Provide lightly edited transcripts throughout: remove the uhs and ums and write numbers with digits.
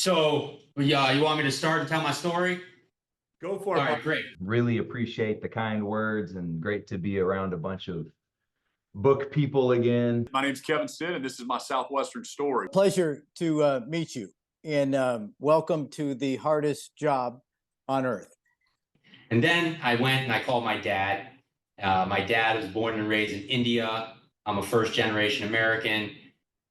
So, yeah, you want me to start and tell my story? Go for it. All right, great. Really appreciate the kind words and great to be around a bunch of book people again. My name's Kevin Stitt, and this is my Southwestern story. Pleasure to meet you, and welcome to the hardest job on earth. And then I went and I called my dad. My dad was born and raised in India. I'm a first generation American.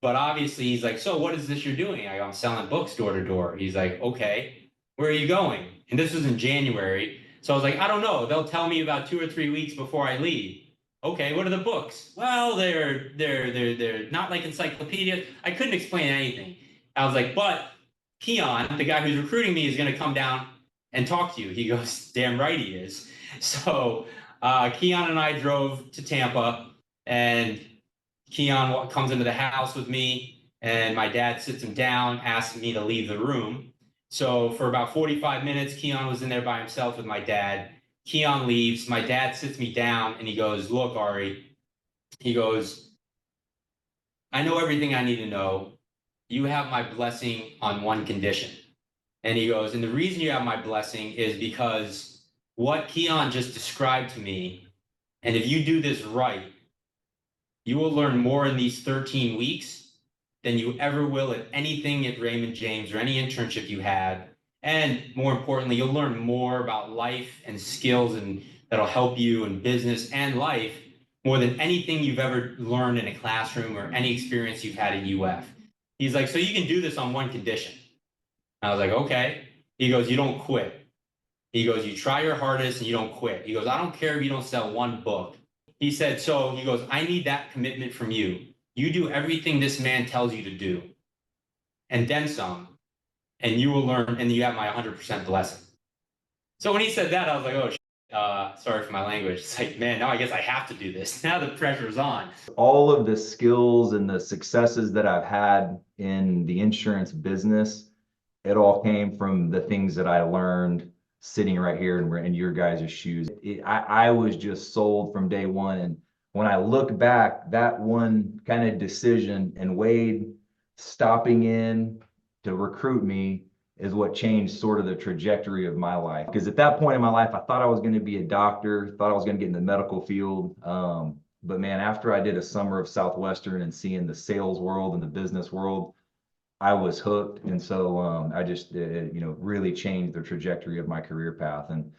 But obviously, he's like, so what is this you're doing? I go, I'm selling books door to door. He's like, okay, where are you going? And this was in January. So I was like, I don't know. They'll tell me about 2 or 3 weeks before I leave. Okay, what are the books? Well, they're not like encyclopedias. I couldn't explain anything. I was like, but Keon, the guy who's recruiting me, is going to come down and talk to you. He goes, damn right he is. So Keon and I drove to Tampa, and Keon comes into the house with me, and my dad sits him down, asks me to leave the room. So for about 45 minutes, Keon was in there by himself with my dad. Keon leaves. My dad sits me down, and he goes, look, Ari, he goes, I know everything I need to know. You have my blessing on one condition. And he goes, and the reason you have my blessing is because what Keon just described to me, and if you do this right, you will learn more in these 13 weeks than you ever will at anything at Raymond James or any internship you had. And more importantly, you'll learn more about life and skills and that'll help you in business and life more than anything you've ever learned in a classroom or any experience you've had at UF. He's like, so you can do this on one condition. I was like, okay. He goes, you don't quit. He goes, you try your hardest and you don't quit. He goes, I don't care if you don't sell one book. He said, so he goes, I need that commitment from you. You do everything this man tells you to do, and then some, and you will learn, and you have my 100% blessing. So when he said that, I was like, oh, sorry for my language. It's like, man, now I guess I have to do this. Now the pressure's on. All of the skills and the successes that I've had in the insurance business, it all came from the things that I learned sitting right here in your guys' shoes. I was just sold from day one. And when I look back, that one kind of decision and Wade stopping in to recruit me is what changed sort of the trajectory of my life. Because at that point in my life, I thought I was going to be a doctor, thought I was going to get in the medical field. But man, after I did a summer of Southwestern and seeing the sales world and the business world, I was hooked. And so I just, really changed the trajectory of my career path. And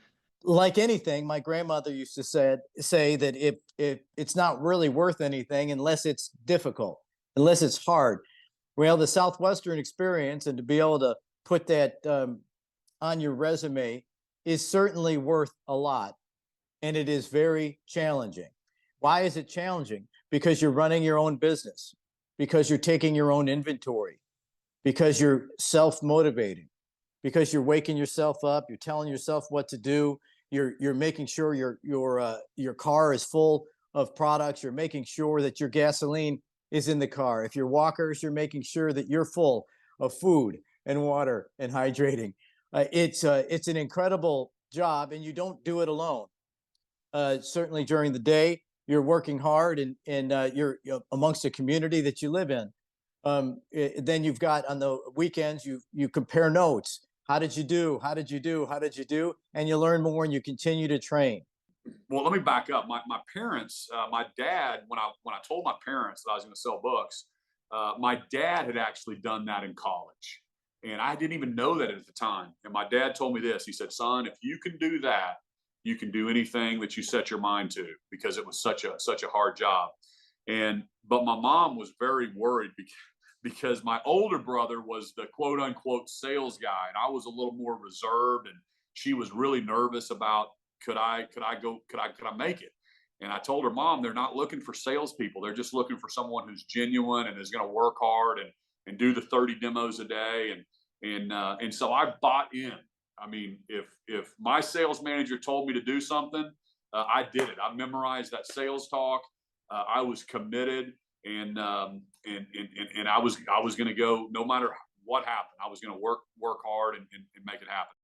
Like anything, my grandmother used to say that if it's not really worth anything unless it's difficult, unless it's hard. Well, the Southwestern experience and to be able to put that on your resume is certainly worth a lot, and it is very challenging. Why is it challenging? Because you're running your own business, because you're taking your own inventory, because you're self-motivating, because you're waking yourself up, you're telling yourself what to do, you're making sure your car is full of products, you're making sure that your gasoline is in the car. If you're walkers, you're making sure that you're full of food and water and hydrating. It's an incredible job, and you don't do it alone. Certainly during the day, you're working hard, and you're amongst a community that you live in. Then you've got on the weekends, you compare notes. How did you do? How did you do? How did you do? And you learn more, and you continue to train. Well, let me back up. My parents, my dad, when I told my parents that I was going to sell books, my dad had actually done that in college, and I didn't even know that at the time. And my dad told me this. He said, "Son, if you can do that, you can do anything that you set your mind to," because it was such a hard job. But my mom was very worried because my older brother was the quote unquote sales guy, and I was a little more reserved, and she was really nervous about could I make it? And I told her, Mom, they're not looking for salespeople. They're just looking for someone who's genuine and is going to work hard and do the 30 demos a day. And so I bought in. I mean, if my sales manager told me to do something, I did it. I memorized that sales talk. I was committed, and I was going to go no matter what happened. I was going to work hard and make it happen.